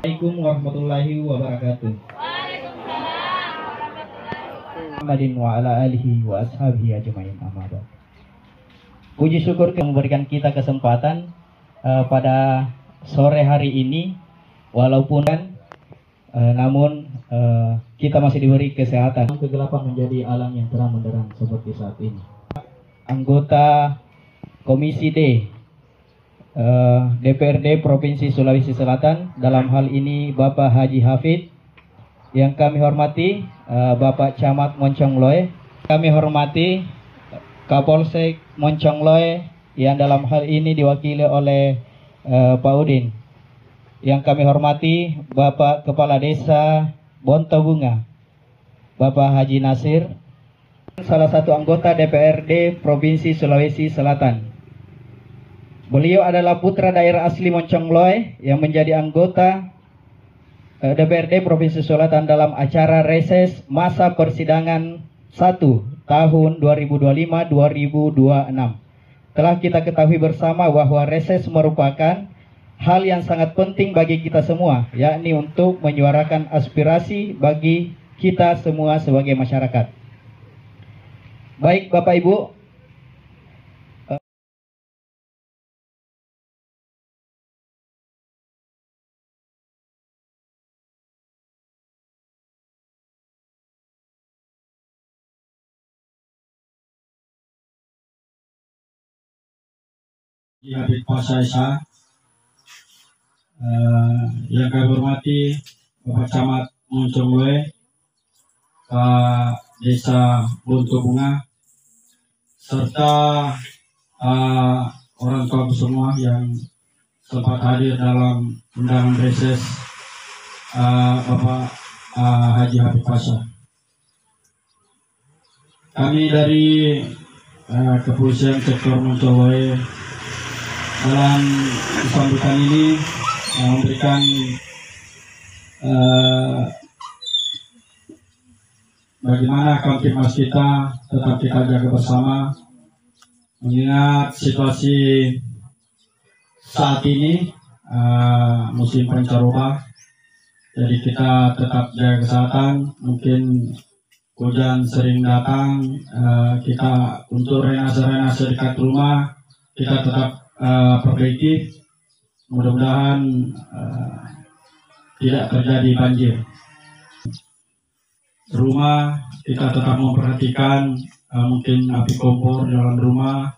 Assalamualaikum warahmatullahi wabarakatuh. Muhammadin wa ala alihi wa ashabihi ajma'in, amma ba'd. Puji syukur memberikan kita kesempatan pada sore hari ini, walaupun namun kita masih diberi kesehatan. Kegelapan menjadi alam yang terang benderang seperti saat ini. Anggota Komisi D DPRD Provinsi Sulawesi Selatan, dalam hal ini Bapak Haji Hafid, yang kami hormati Bapak Camat Moncongloe, kami hormati Kapolsek Moncongloe yang dalam hal ini diwakili oleh Pak Udin, yang kami hormati Bapak Kepala Desa Bontobunga, Bapak Haji Nasir, salah satu anggota DPRD Provinsi Sulawesi Selatan. Beliau adalah putra daerah asli Moncongloe yang menjadi anggota DPRD Provinsi Selatan dalam acara reses masa persidangan 1 tahun 2025-2026. Telah kita ketahui bersama bahwa reses merupakan hal yang sangat penting bagi kita semua, yakni untuk menyuarakan aspirasi bagi kita semua sebagai masyarakat. Baik Bapak Ibu, Habib Pasha Esa, yang kami hormati Bapak Camat Moncongloe, Pak Desa Bontobunga, serta orang tua semua yang sempat hadir dalam undangan reses Bapak Haji Habib Pasha. Kami dari Kepolisian Sektor Moncongloe dalam sambutan ini memberikan bagaimana Kamtibmas kita tetap kita jaga bersama, mengingat situasi saat ini musim pancaroba, jadi kita tetap jaga kesehatan. Mungkin hujan sering datang, kita untuk renase dekat rumah kita tetap perbaiki, mudah-mudahan tidak terjadi banjir. Rumah kita tetap memperhatikan mungkin api kompor dalam rumah,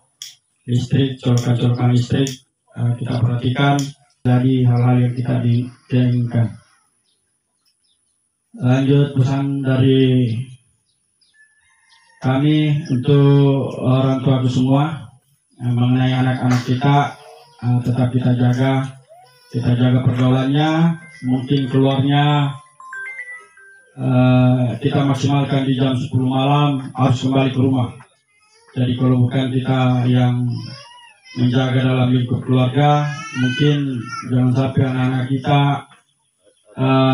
listrik, colokan listrik kita perhatikan, jadi hal-hal yang kita diinginkan. Lanjut pesan dari kami untuk orang tua semua mengenai anak-anak kita, tetap kita jaga pergaulannya. Mungkin keluarnya kita maksimalkan di jam 10 malam harus kembali ke rumah. Jadi kalau bukan kita yang menjaga dalam lingkup keluarga, mungkin jangan sampai anak-anak kita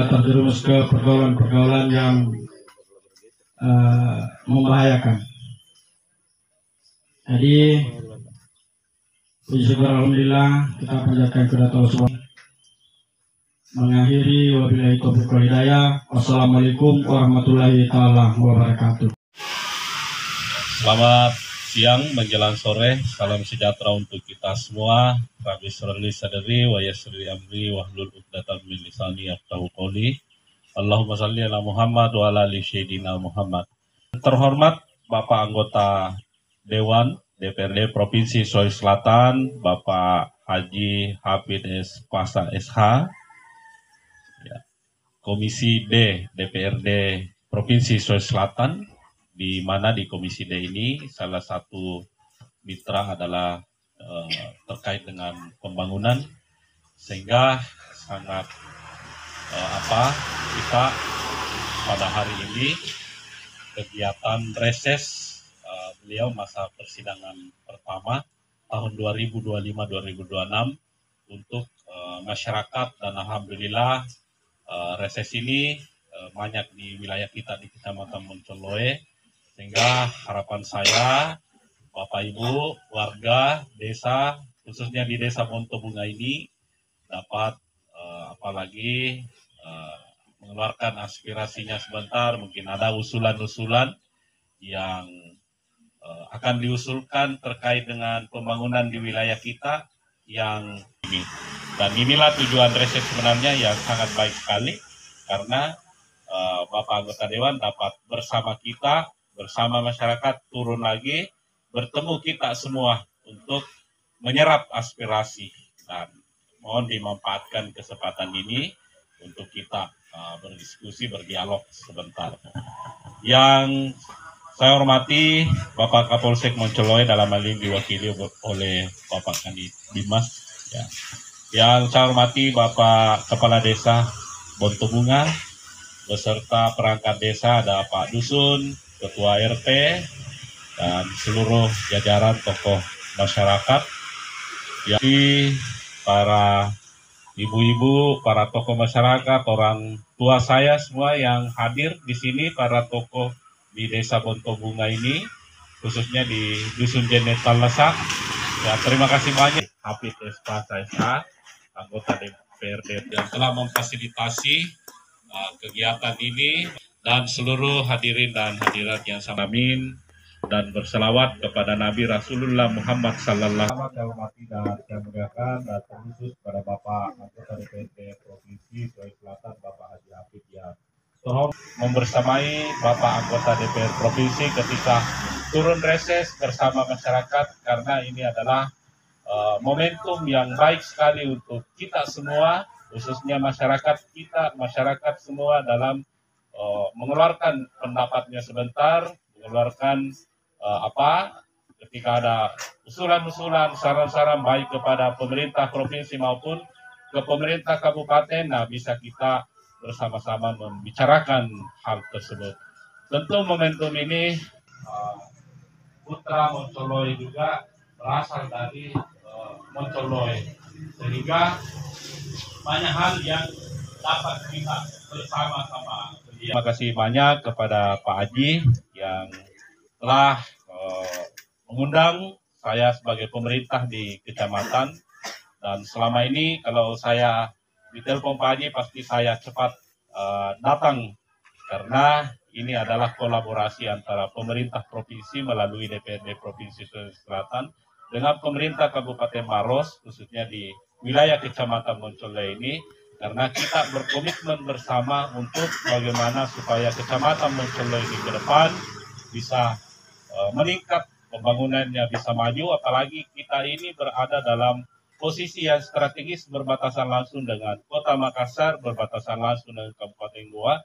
terjerumus ke pergaulan yang membahayakan. Jadi puji syukur alhamdulillah kita panjatkan kepada Allah SWT. Mengakhiri wabillahi taufiq wal hidayah. Wassalamualaikum warahmatullahi taala wabarakatuh. Selamat siang menjelang sore. Salam sejahtera untuk kita semua. Rabbi shrah li sadri wa yassir li amri wahlul 'uqdatam min lisani yafqahu qawli. Allahumma shalli ala Muhammad wa ala ali sayyidina Muhammad. Terhormat Bapak anggota Dewan DPRD Provinsi Sulawesi Selatan, Bapak Haji Hafid Pasha SH, ya, Komisi D DPRD Provinsi Sulawesi Selatan, di mana di Komisi D ini salah satu mitra adalah terkait dengan pembangunan, sehingga sangat kita pada hari ini kegiatan reses beliau masa persidangan pertama tahun 2025-2026 untuk masyarakat, dan alhamdulillah reses ini banyak di wilayah kita di Kecamatan Moncongloe, sehingga harapan saya Bapak Ibu warga desa khususnya di Desa Bontobunga ini dapat apalagi mengeluarkan aspirasinya sebentar. Mungkin ada usulan-usulan yang akan diusulkan terkait dengan pembangunan di wilayah kita yang ini. Dan inilah tujuan reses sebenarnya yang sangat baik sekali, karena Bapak anggota Dewan dapat bersama kita, bersama masyarakat turun lagi, bertemu kita semua untuk menyerap aspirasi. Dan mohon dimanfaatkan kesempatan ini untuk kita berdiskusi, berdialog sebentar. Yang saya hormati Bapak Kapolsek Moncoloy, dalam hal ini diwakili oleh Bapak Kanit Dimas. Ya. Yang saya hormati Bapak Kepala Desa Bontobunga, beserta perangkat desa, ada Pak Dusun, Ketua RT, dan seluruh jajaran tokoh masyarakat. Jadi para ibu-ibu, para tokoh masyarakat, orang tua saya semua yang hadir di sini, para tokoh di Desa Bontobunga ini, khususnya di Dusun Jenet Talasak. Ya, terima kasih banyak Hafid Espasa SA, anggota DPRD yang telah memfasilitasi kegiatan ini, dan seluruh hadirin dan hadirat yang sama. Amin. Dan berselawat kepada Nabi Rasulullah Muhammad Sallallahu Alaihi Wasallam. Dan saya muliakan dan terkhusus pada Bapak anggota DPRD Provinsi Sulawesi Selatan, Bapak Haji Hafid, yang tolong membersamai Bapak anggota DPR Provinsi ketika turun reses bersama masyarakat, karena ini adalah momentum yang baik sekali untuk kita semua, khususnya masyarakat kita, masyarakat semua, dalam mengeluarkan pendapatnya sebentar, mengeluarkan ketika ada usulan-usulan, saran-saran baik kepada pemerintah provinsi maupun ke pemerintah kabupaten, nah bisa kita bersama-sama membicarakan hal tersebut. Tentu momentum ini putra Moncoloy juga berasal dari Moncoloy, sehingga banyak hal yang dapat kita bersama-sama. Terima kasih banyak kepada Pak Haji yang telah mengundang saya sebagai pemerintah di kecamatan, dan selama ini kalau saya ditelepon Pak Haji pasti saya cepat datang, karena ini adalah kolaborasi antara pemerintah provinsi melalui DPRD Provinsi Sulawesi Selatan dengan pemerintah Kabupaten Maros, khususnya di wilayah Kecamatan Moncoloy ini, karena kita berkomitmen bersama untuk bagaimana supaya Kecamatan Moncoloy ini ke depan bisa meningkat, pembangunannya bisa maju, apalagi kita ini berada dalam posisi yang strategis berbatasan langsung dengan Kota Makassar, berbatasan langsung dengan Kabupaten Goa,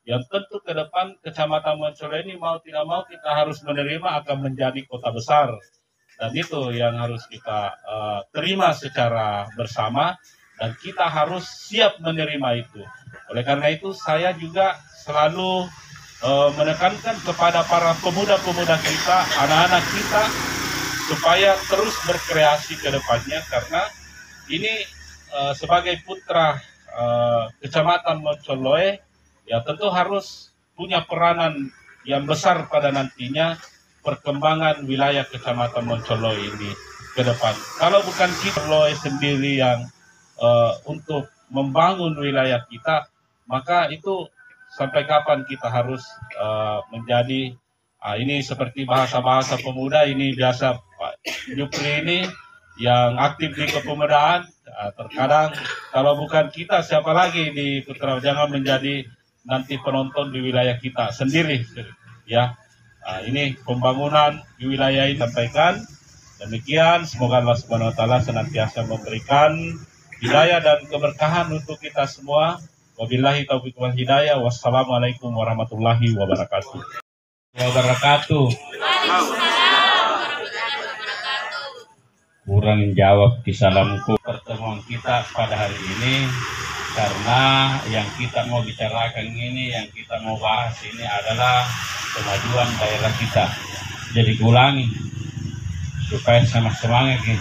yang tentu ke depan Kecamatan Moncoloy ini mau tidak mau kita harus menerima akan menjadi kota besar, dan itu yang harus kita terima secara bersama, dan kita harus siap menerima itu. Oleh karena itu saya juga selalu menekankan kepada para pemuda-pemuda kita, anak-anak kita, supaya terus berkreasi ke depannya, karena ini sebagai putra Kecamatan Moncoloy, ya tentu harus punya peranan yang besar pada nantinya perkembangan wilayah Kecamatan Moncoloy ini ke depan. Kalau bukan kita Moncoloy sendiri yang untuk membangun wilayah kita, maka itu sampai kapan kita harus menjadi ini seperti bahasa-bahasa pemuda ini biasa Pak Jupri ini yang aktif di kepemudaan, terkadang kalau bukan kita siapa lagi di Putra, jangan menjadi nanti penonton di wilayah kita sendiri ya. Ini pembangunan di wilayah ini sampaikan demikian, semoga Allah Subhanahu wa taala senantiasa memberikan hidayah dan keberkahan untuk kita semua. Wabillahi taufiq wal hidayah. Wassalamualaikum warahmatullahi wabarakatuh. Kurang jawab di salamku pertemuan kita pada hari ini, karena yang kita mau bicarakan ini, yang kita mau bahas ini adalah kemajuan daerah kita. Jadi ulangi supaya sama semangat ini.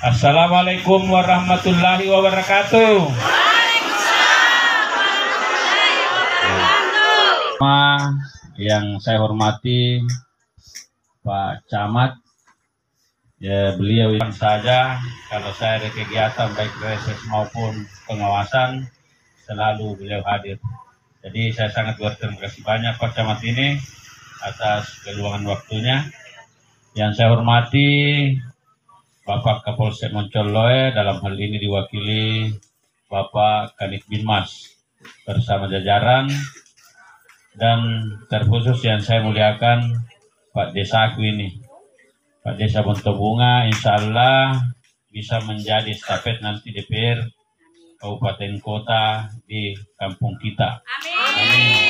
Assalamualaikum warahmatullahi wabarakatuh. Yang saya hormati Pak Camat, ya beliau saja kalau saya ada kegiatan baik reses maupun pengawasan, selalu beliau hadir. Jadi saya sangat berterima kasih banyak Pak Camat ini atas keluangan waktunya. Yang saya hormati Bapak Kapolsek Moncoloe, dalam hal ini diwakili Bapak Kanit Binmas bersama jajaran, dan terkhusus yang saya muliakan Pak Desaku ini, Pak Desa Bontobunga, insya Allah bisa menjadi estafet nanti DPR Kabupaten Kota di kampung kita. Amin.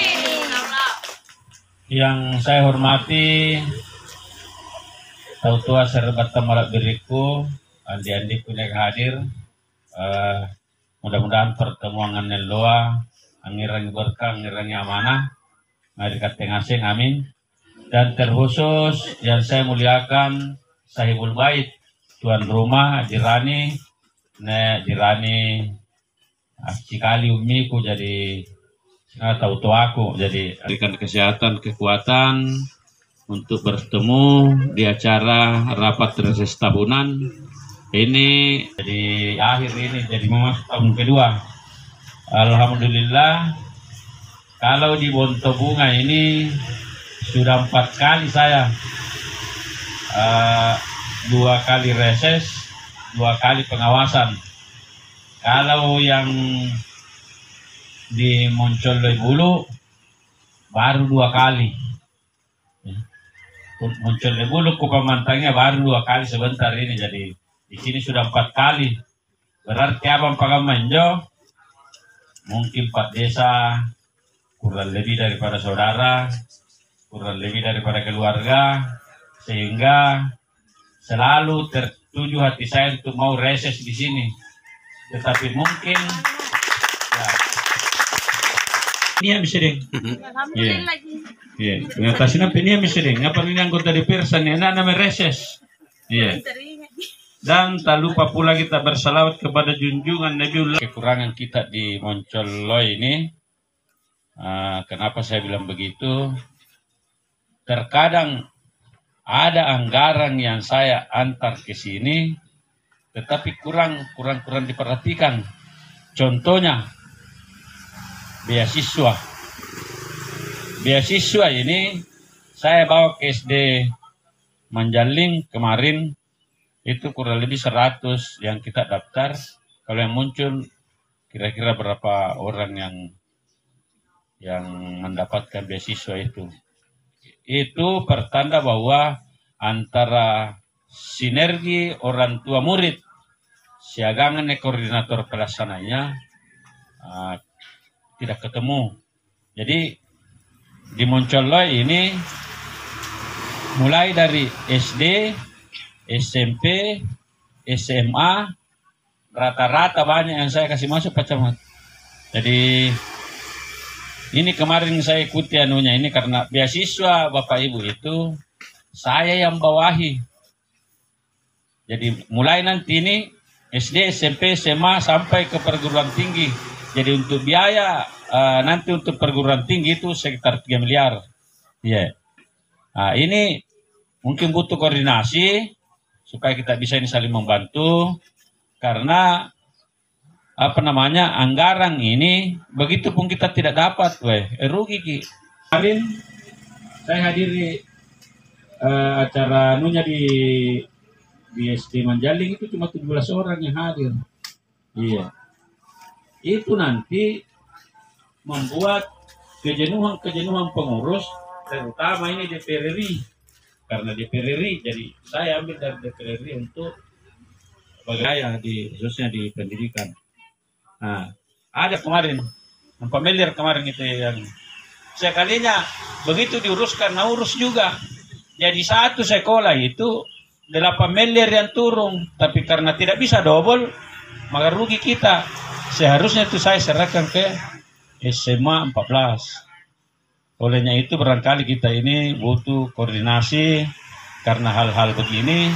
Yang saya hormati Tautua Serbata Malak Biriku, andi-andi punya hadir. Mudah-mudahan pertemuan dengan loa, angirang berkah, angirang amanah, mari kata ngasing, amin. Dan terkhusus yang saya muliakan Sahibul Bait, tuan rumah, jirani, cikali umiku, jadi tahu aku, jadi berikan kesehatan, kekuatan untuk bertemu di acara rapat reses tahunan ini. Jadi akhir ini jadi memasuki tahun kedua. Alhamdulillah, kalau di Bontobunga ini sudah 4 kali saya, 2 kali reses, 2 kali pengawasan. Kalau yang di Moncoloe Bulu baru 2 kali. Moncoloe Bulu pemantangnya baru 2 kali sebentar ini, jadi di sini sudah 4 kali. Berarti Abang Pagamanjo mungkin Pak Desa kurang lebih daripada saudara, kurang lebih daripada keluarga, sehingga selalu tertuju hati saya untuk mau reses di sini. Tetapi mungkin ya, ini yang bisa deh. Alhamdulillah. Iya, ngatasin apa ini yang bisa deh. Ngapa ini anggota DPR sana nama reses. Iya. Dan tak lupa pula kita bersalawat kepada junjungan Nabiullah. Kekurangan kita di Moncoloe ini, kenapa saya bilang begitu? Terkadang ada anggaran yang saya antar ke sini, tetapi kurang diperhatikan. Contohnya beasiswa. Beasiswa ini saya bawa ke SD Manjaling kemarin, itu kurang lebih 100 yang kita daftar. Kalau yang muncul kira-kira berapa orang yang mendapatkan beasiswa itu. Itu pertanda bahwa antara sinergi orang tua murid, siagangan koordinator pelaksananya tidak ketemu. Jadi di Moncoloe ini mulai dari SD, SMP, SMA, rata-rata banyak yang saya kasih masuk Pak Camat. Jadi ini kemarin saya ikuti anunya ini karena beasiswa Bapak Ibu itu saya yang bawahi. Jadi mulai nanti ini SD, SMP, SMA sampai ke perguruan tinggi. Jadi untuk biaya nanti untuk perguruan tinggi itu sekitar 3 miliar. Iya. Nah, ini mungkin butuh koordinasi supaya kita bisa ini saling membantu, karena anggaran ini begitu pun kita tidak dapat, rugi ki. Kemarin saya hadiri acara anunya di SD Manjaling itu cuma 17 orang yang hadir. Iya. Itu nanti membuat kejenuhan pengurus, terutama ini DPR RI. Karena DPR RI, jadi saya ambil dari DPR RI untuk bagaimana khususnya di pendidikan. Nah, ada kemarin, familiar kemarin itu yang sekalinya begitu diuruskan, urus juga. Jadi satu sekolah itu 8 miliar yang turun, tapi karena tidak bisa double, maka rugi kita. Seharusnya itu saya serahkan ke SMA 14. Olehnya itu barangkali kita ini butuh koordinasi, karena hal-hal begini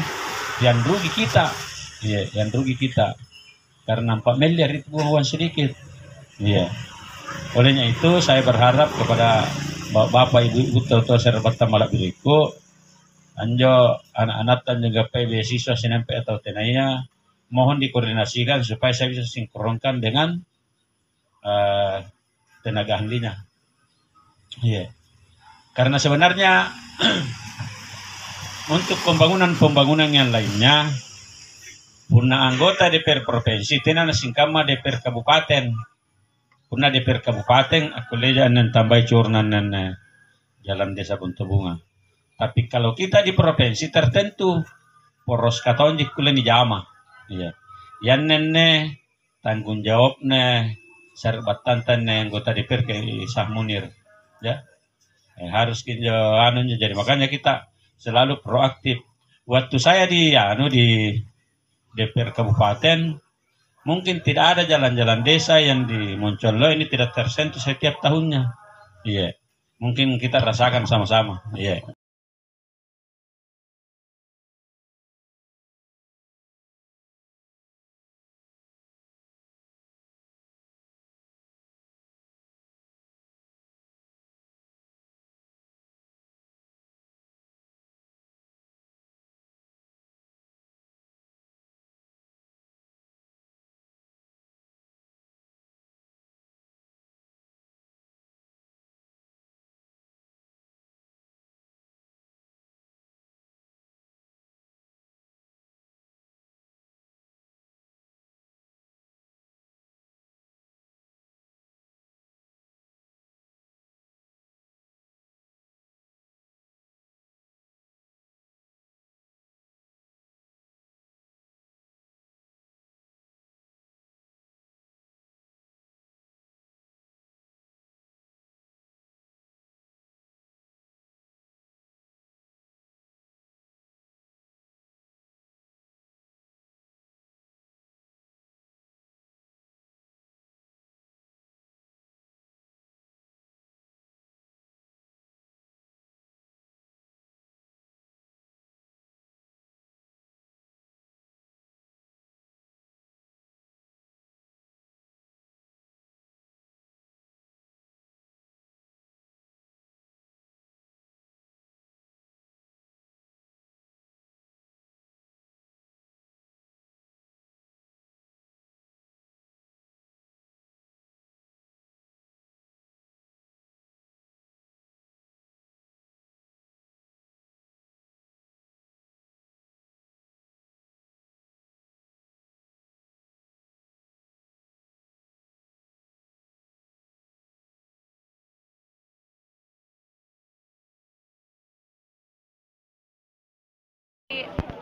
yang rugi kita. Iya, yang rugi kita. Karena 4 miliar itu bukan sedikit. Iya. Olehnya itu saya berharap kepada Bapak Ibu Tautua Serbata Malak Biriku, anjo anak-anak dan juga beasiswa SNMP atau tenaya, mohon dikoordinasikan supaya saya bisa sinkronkan dengan tenaga ahlinya. Iya. Karena sebenarnya untuk pembangunan yang lainnya, punna anggota DPR provinsi, tenan singkama DPR kabupaten, punna DPR kabupaten, aku lihat dan tambah curnan dan jalan desa Buntubunga. Tapi kalau kita di provinsi tertentu, poros katon di kulen di jama, iya. Yang nene tanggung jawabnya serbatan anggota DPR ke Sah Munir, ya. Harus kita jadi makanya kita selalu proaktif. Waktu saya di DPR kabupaten, mungkin tidak ada jalan-jalan desa yang di Moncollo ini tidak tersentuh setiap tahunnya. Iya. Mungkin kita rasakan sama-sama. Iya.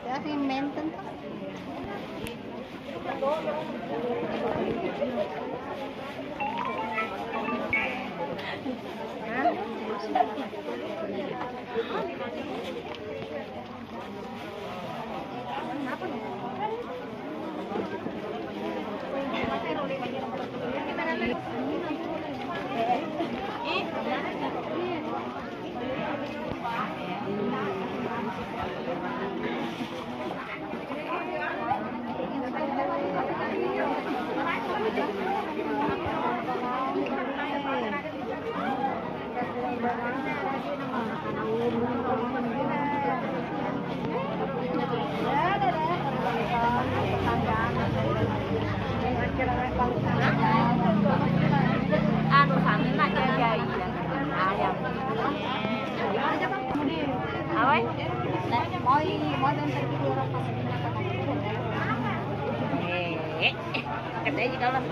Kasi mental pa. Anu sana nak jagai ayam. Awai? Mau dan pergi di orang katanya juga lah.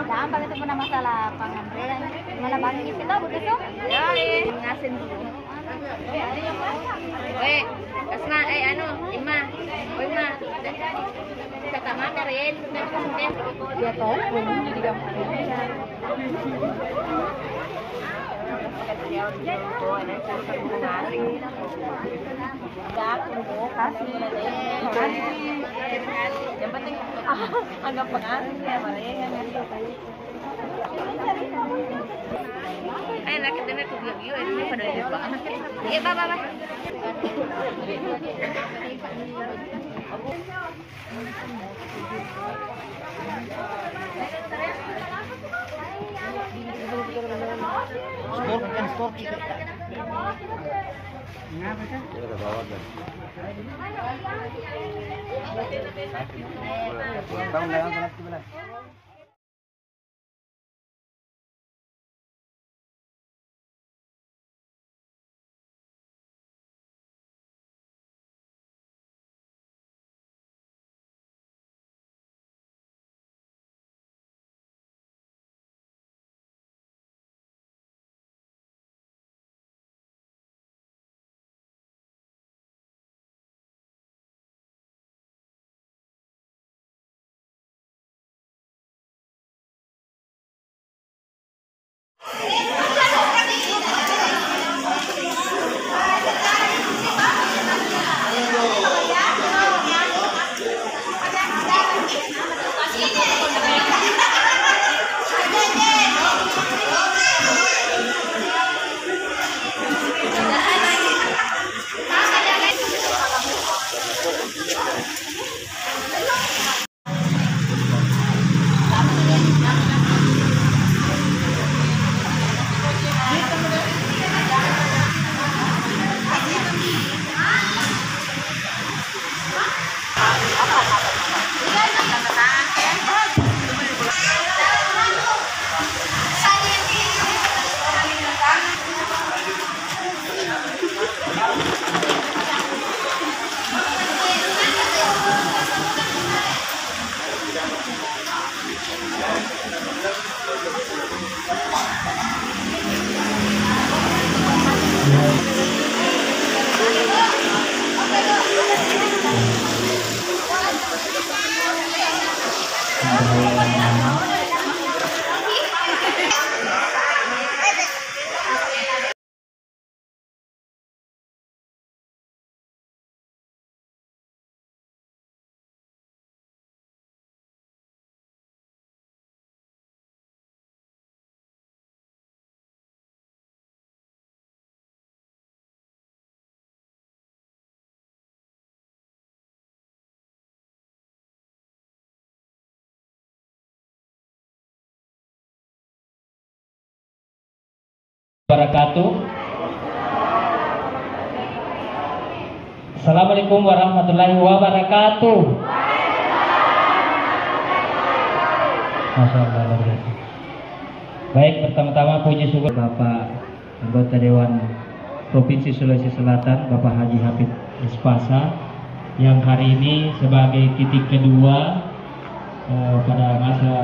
Gampang itu pernah masalah pengantrean. Mana bagi kita begitu? Ya, ngasin dulu. Weh, kasna anu, Ima. Ima. Kata makar ya, dia tahu pun di gampang. Yang penting anggap pengasih ya, laki dengar tuh bilang ini pada lupa. Bye. Skor kita. Ngapa kan? Kita ke bawah kan. Tahun dalam kelas 11. Wabarakatuh. Assalamualaikum warahmatullahi wabarakatuh. Masya Allah. Baik, pertama-tama puji syukur Bapak anggota Dewan Provinsi Sulawesi Selatan, Bapak Haji Hafid Espasa, yang hari ini sebagai titik kedua pada masa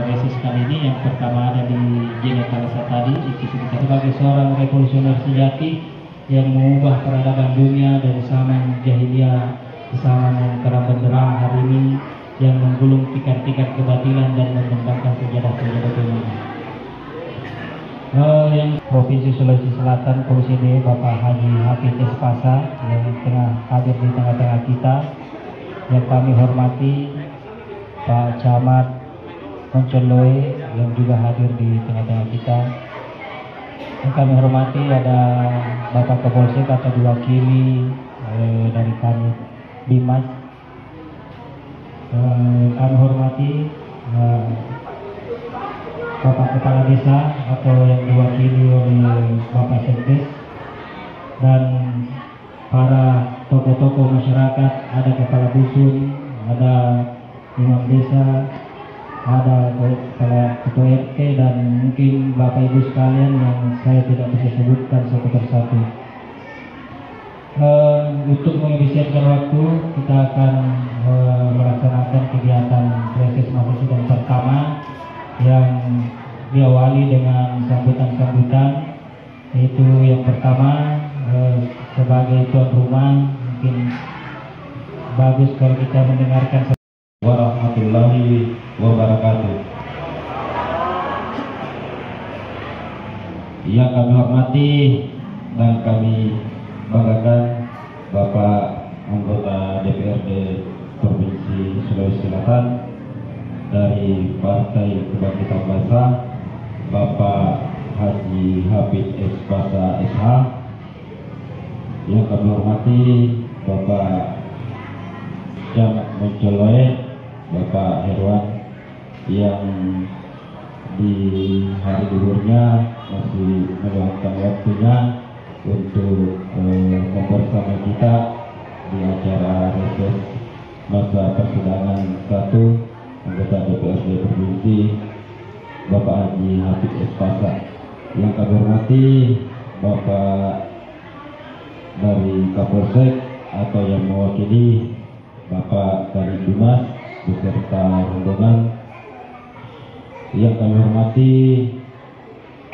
reses kali ini. Yang pertama ada di Jene Kalasa tadi, sebagai seorang revolusioner sejati yang mengubah peradaban dunia dari zaman jahiliyah ke zaman yang terang benderang hari ini, yang menggulung tikar-tikar kebatilan dan membentangkan sejadah-sejadah kebenaran. Yang Provinsi Sulawesi Selatan, Komisi D, Bapak Haji Hafid Espasa yang tengah hadir di tengah-tengah kita, yang kami hormati Pak Camat Moncoloe yang juga hadir di tengah-tengah kita. Yang kami hormati ada Bapak Kapolsek atau diwakili dari kami Bimas. Kami hormati Bapak Kepala Desa atau yang diwakili oleh Bapak Sekdes, dan para tokoh-tokoh masyarakat, ada kepala dusun, ada imam desa, ada ketua RT, dan mungkin Bapak Ibu sekalian yang saya tidak bisa sebutkan satu persatu. Untuk menghabiskan waktu, kita akan melaksanakan kegiatan reses masa sidang pertama yang diawali dengan sambutan-sambutan, yaitu yang pertama sebagai tuan rumah, mungkin bagus kalau kita mendengarkan warahmatullahi wabarakatuh. Yang kami hormati dan kami banggakan Bapak anggota DPRD Provinsi Sulawesi Selatan dari Partai Kebangkitan Bangsa, Bapak Haji Hafid Espasa SH. Yang kami hormati Bapak Camat Moncoloe, Bapak Herwan yang di hari liburnya masih meluangkan waktunya untuk membersama kita di acara reses masa persidangan 1 anggota DPRD Provinsi, Bapak Haji Hafid Espasa. Yang kami hormati Bapak dari Kapolsek atau yang mewakili Bapak dari Bimas beserta rombongan. Yang kami hormati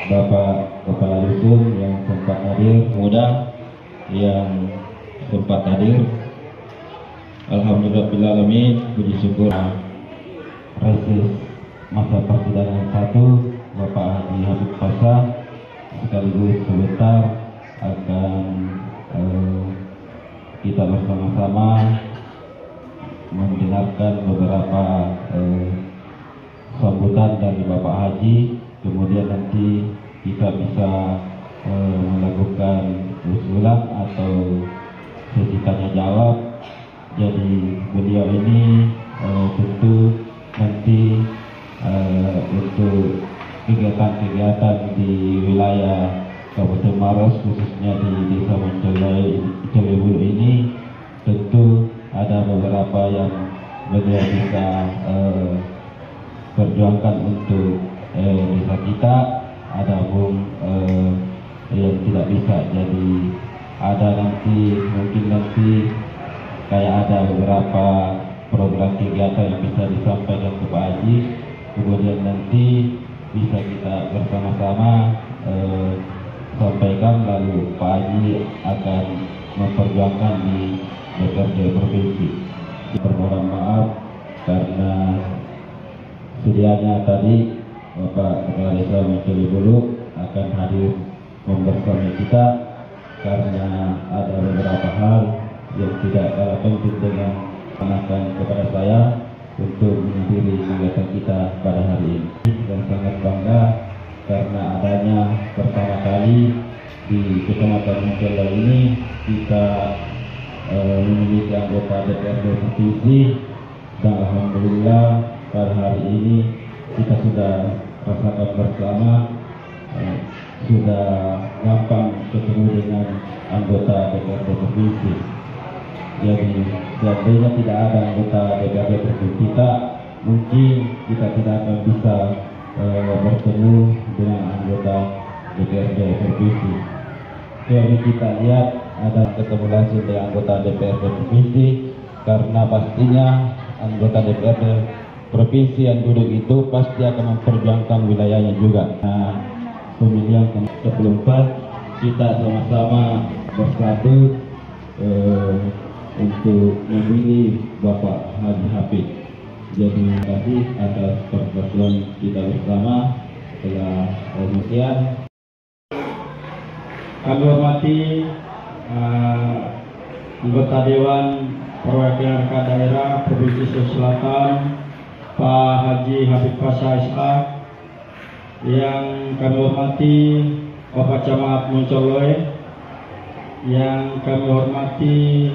Bapak Kepala Dusun yang sempat hadir, muda yang sempat hadir. Alhamdulillahirrahmanirrahim, puji syukur reses masa persidangan 1 Bapak Haji Hafid Espasa, sekaligus sebentar akan kita bersama-sama mendengarkan beberapa sambutan dari Bapak Haji, kemudian nanti kita bisa melakukan usulan atau sesi tanya jawab. Jadi beliau ini tentu nanti untuk kegiatan-kegiatan di wilayah Kabupaten Maros, khususnya di Desa Moncoloe ini, tentu ada beberapa yang beliau bisa perjuangkan untuk desa kita, ada pun yang tidak bisa. Jadi ada mungkin nanti kayak ada beberapa program kegiatan yang bisa disampaikan ke Pak Haji, kemudian nanti bisa kita bersama-sama sampaikan, lalu Pak Haji akan memperjuangkan di DPRD Provinsi. Permohonan maaf karena sedianya tadi Bapak Kepala Desa Moncolibulu akan hadir membersamai kita karena ada beberapa hal yang tidak kalah penting dengan menakan kepada saya untuk menghadiri kegiatan kita pada hari ini, dan sangat bangga karena adanya pertama kali di Kecamatan Moncolibulu ini kita memiliki anggota DPRD provinsi, dan alhamdulillah pada hari ini kita sudah rasakan bersama, sudah gampang ketemu dengan anggota DPRD provinsi. Jadi seandainya tidak ada anggota DPRD provinsi kita, mungkin kita tidak akan bisa bertemu dengan anggota DPRD provinsi. Jadi kita lihat ada ketemu langsung dengan anggota DPRD provinsi, karena pastinya anggota DPRD provinsi yang duduk itu pasti akan memperjuangkan wilayahnya juga. Nah, pemilihan ke-24 kita sama-sama bersatu untuk memilih Bapak Haji Hafid. Jadi terima kasih atas persatuan kita bersama. Setelah demikian, kami hormati anggota Dewan Perwakilan Rakyat Daerah Provinsi Sulawesi Selatan, Pak Haji Hafid Pasha Ishak, yang kami hormati Bapak Camat Moncolibulu, yang kami hormati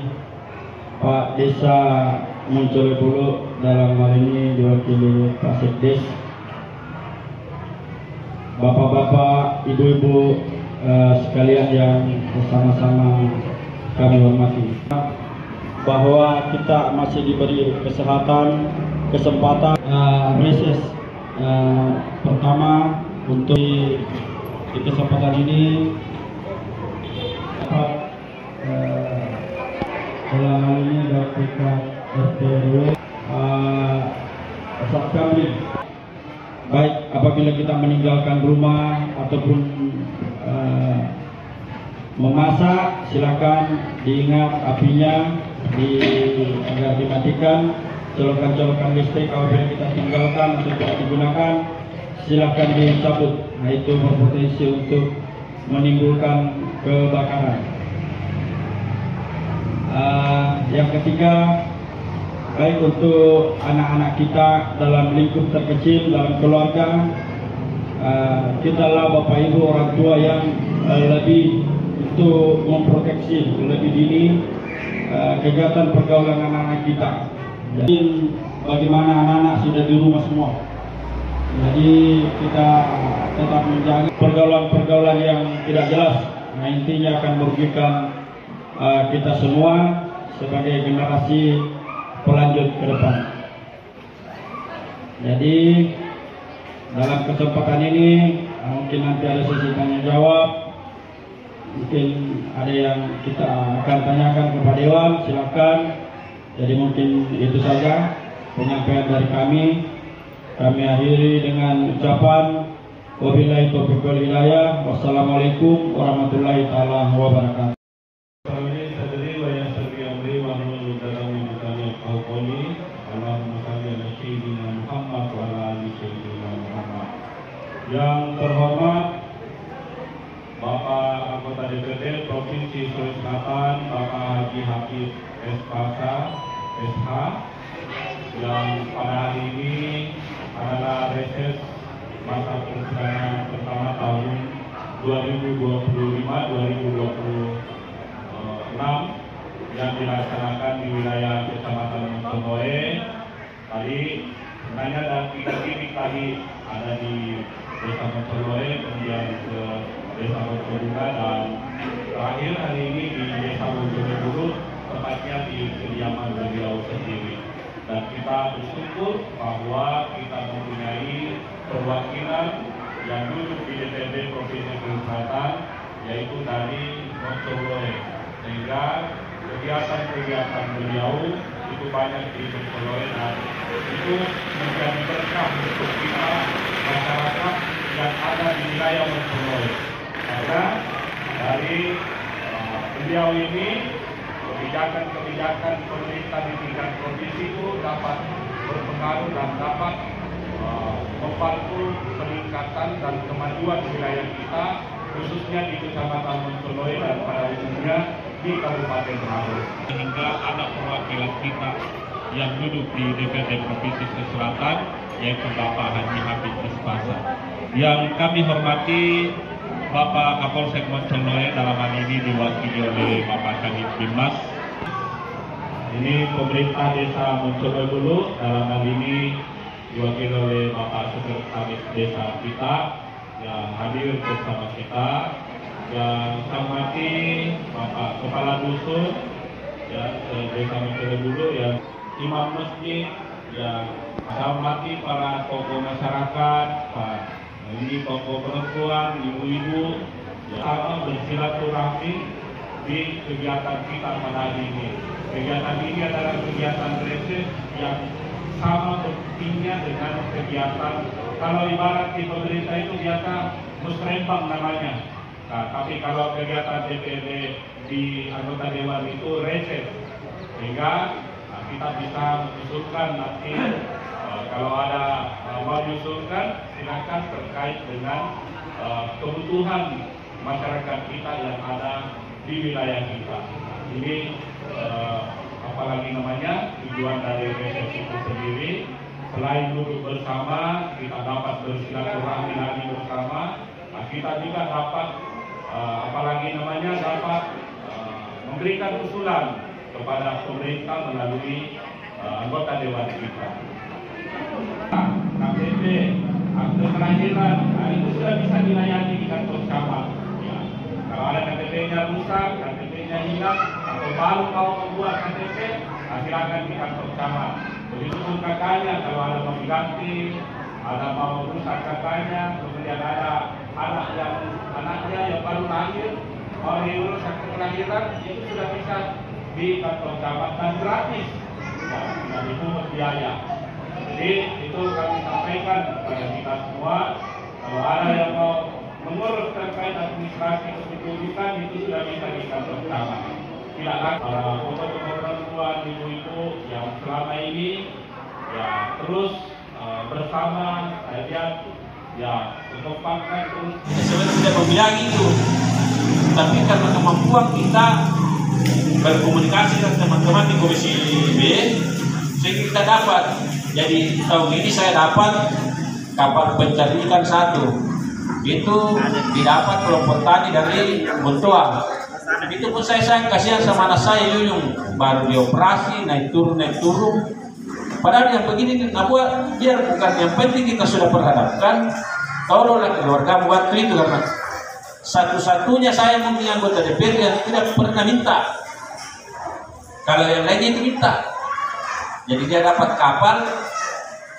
Pak Desa Moncolibulu, dalam hal ini diwakili Pak Sekdes, Bapak-bapak, ibu-ibu sekalian yang bersama-sama kami hormati, bahwa kita masih diberi kesempatan reses pertama untuk di kesempatan ini dapat dalam hal ini adalah RT RW kami, baik apabila kita meninggalkan rumah ataupun memasak, silakan diingat apinya agar dimatikan. Colokan-colokan listrik apabila kita tinggalkan atau tidak digunakan, silakan dicabut. Nah, itu berpotensi untuk menimbulkan kebakaran. Yang ketiga, baik untuk anak-anak kita dalam lingkup terkecil dalam keluarga, kitalah Bapak Ibu orang tua yang lebih untuk memproteksi lebih dini kegiatan pergaulan anak-anak kita. Jadi bagaimana anak-anak sudah di rumah semua, jadi kita tetap menjaga pergaulan-pergaulan yang tidak jelas. Nah, intinya akan merugikan kita semua sebagai generasi pelanjut ke depan. Jadi dalam kesempatan ini mungkin nanti ada sesi tanya jawab, mungkin ada yang kita akan tanyakan kepada Dewan, silakan. Jadi mungkin itu saja penyampaian dari kami. Kami akhiri dengan ucapan wabillahi taufiq wal hidayah. Wassalamualaikum warahmatullahi taala wabarakatuh. Yang terhormat Bapak anggota DPRD Provinsi Sulawesi Selatan, Bapak Haji Hafid Pasha SH, yang pada hari ini adalah reses masa persidangan pertama tahun 2025-2026 yang dilaksanakan di wilayah Kecamatan Moncolibulu. Tadi sebenarnya ada 3 titik tadi, ada di Desa Moncolibulu, kemudian ke Desa Moncolibulu, dan terakhir hari ini di Desa Moncolibulu, tepatnya di kediaman beliau sendiri. Dan kita bersyukur bahwa kita mempunyai perwakilan yang duduk di DPRD Provinsi Sulawesi Selatan, yaitu dari Moncolibulu, sehingga kegiatan-kegiatan beliau itu banyak di Moncolibulu, dan itu menjadi berkah untuk kita masyarakat yang ada di wilayah Moncolibulu. Karena dari beliau ini kebijakan-kebijakan pemerintah di tingkat provinsi itu dapat berpengaruh dan dapat membantu peningkatan dan kemajuan wilayah kita, khususnya di Kecamatan Moncoloy dan pada umumnya di Kabupaten Manado. Sehingga ada perwakilan kita yang duduk di DPRD Provinsi Sulawesi Selatan, yaitu Bapak Haji Hafid Espasa. Yang kami hormati Bapak Kapolsek Moncoloy, dalam hal ini diwakili oleh Bapak Kanit Bimas. Ini pemerintah desa Moncoloy dulu, dalam hal ini diwakili oleh Bapak Sekretaris Desa kita yang hadir bersama kita. Yang saya hormati Bapak Kepala Dusun ya, Desa Moncoloy dulu, yang Imam Masjid, yang saya hormati para tokoh masyarakat, Pak ini tokoh perempuan, ibu-ibu, sama bersilaturahmi di kegiatan kita pada hari ini. Kegiatan ini adalah kegiatan reses yang sama pentingnya dengan kegiatan, kalau ibarat di pemerintah itu biasa musrembang namanya. Nah, tapi kalau kegiatan DPRD di anggota dewan itu reses, sehingga kita bisa mengusulkan nanti kalau ada mau diusulkan silakan terkait dengan kebutuhan masyarakat kita yang ada di wilayah kita. Ini apalagi namanya tujuan dari reses itu sendiri, selain duduk bersama kita dapat bersilaturahmi lagi bersama, nah, kita juga dapat apalagi namanya dapat memberikan usulan kepada pemerintah melalui anggota dewan kita. KTP, akte kelahiran, itu sudah bisa dilayani di kantor camat. Ya. Kalau ada KTP-nya rusak, KTP-nya hilang, atau baru mau membuat KTP, silakan di kantor camat. Begitu pun kakaknya, kalau ada mau diganti, ada mau rusak kakaknya, kemudian ada anaknya yang baru lahir, mau diurus akte kelahiran, itu sudah bisa di kantor camat dan gratis, tidak dipungut biaya. Jadi itu kami sampaikan kepada kita semua, kalau ada yang mau mengurus terkait administrasi kependudukan itu sudah bisa di kantor camat. Tidak lagi para tokoh-tokoh perempuan, ibu-ibu yang selama ini ya terus bersama saya lihat ya berkembangkan terus. Sebenarnya tidak mau bilang itu, tapi karena kemampuan kita berkomunikasi dengan teman-teman di Komisi B, sehingga kita dapat. Jadi tahun ini saya dapat kapal pencari ikan 1, itu didapat kelompok tani dari Bontoa. Itu pun saya kasihan sama anak saya Yuyung, baru dioperasi naik turun. Padahal yang begini buat biar bukan yang penting kita sudah perhadapkan. Tolonglah keluarga buat itu, karena satu-satunya saya mungkin anggota DPR yang tidak pernah minta. Kalau yang lainnya itu minta. Jadi dia dapat kapal,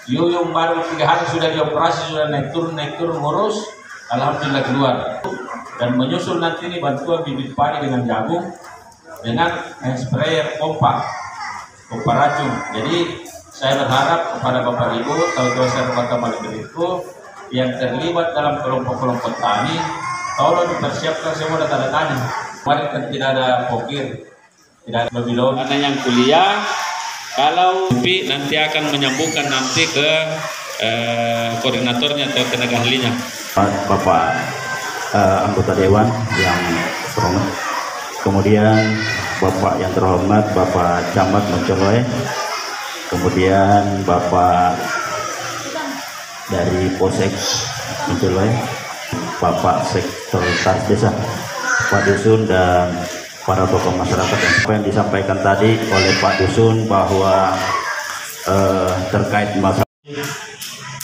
Yuyung baru 3 hari sudah dioperasi, sudah naik turun ngurus, alhamdulillah keluar. Dan menyusul nanti ini bantuan bibit padi dengan jagung, dengan sprayer pompa racun. Jadi saya berharap kepada Bapak Ibu, tahu-tahu saya kota Maliberiku yang terlibat dalam kelompok-kelompok tani, tolong dipersiapkan semua data tani. Kemarin kan tidak ada pokir, tidak ada lebih dahulu. Karena yang kuliah, kalau nanti akan menyambungkan nanti ke koordinatornya atau tenaga ahlinya. Bapak anggota dewan yang terhormat, kemudian Bapak yang terhormat Bapak Camat Moncoloy, kemudian Bapak dari Polsek Moncoloy, Bapak Sekretaris Desa, Pak Dusun, dan para tokoh masyarakat. Yang disampaikan tadi oleh Pak Dusun bahwa terkait masalah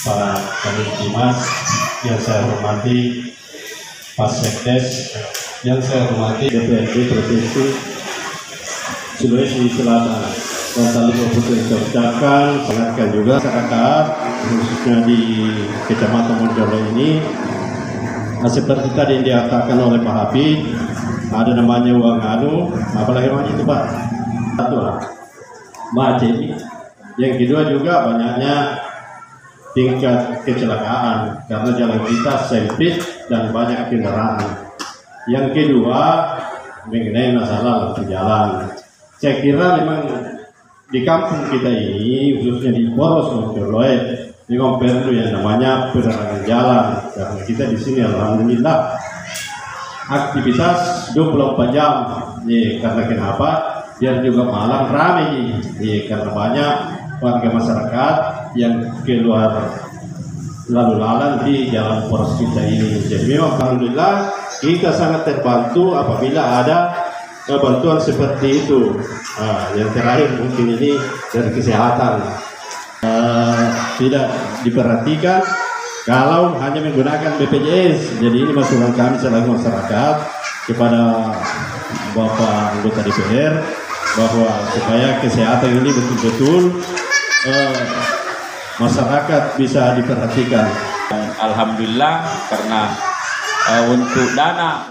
Pak Kanit Bimas, yang saya hormati Pak Sekdes, yang saya hormati DPRD Provinsi Sulawesi Selatan, dan tadi saya ucapkan sangatkan juga masyarakat khususnya di Kecamatan Moncoloy ini, seperti tadi yang dikatakan oleh Pak Hafid, ada namanya uang anu, apalagi namanya itu Pak, satu lah macet. Yang kedua juga banyaknya tingkat kecelakaan karena jalan kita sempit dan banyak kendaraan. Yang kedua mengenai masalah lampu jalan, saya kira memang di kampung kita ini, khususnya di Poros Moncoloy, memang perlu yang namanya penerangan jalan. Karena kita di sini alhamdulillah aktivitas 24 jam. Karena kenapa? Biar juga malam ramai karena banyak warga masyarakat yang keluar lalu lalang di jalan poros kita ini. Jadi memang alhamdulillah kita sangat terbantu apabila ada bantuan seperti itu. Yang terakhir mungkin ini dari kesehatan tidak diperhatikan kalau hanya menggunakan BPJS. Jadi ini masukan kami selaku masyarakat kepada Bapak anggota DPR bahwa supaya kesehatan ini betul-betul masyarakat bisa diperhatikan. Alhamdulillah karena untuk dana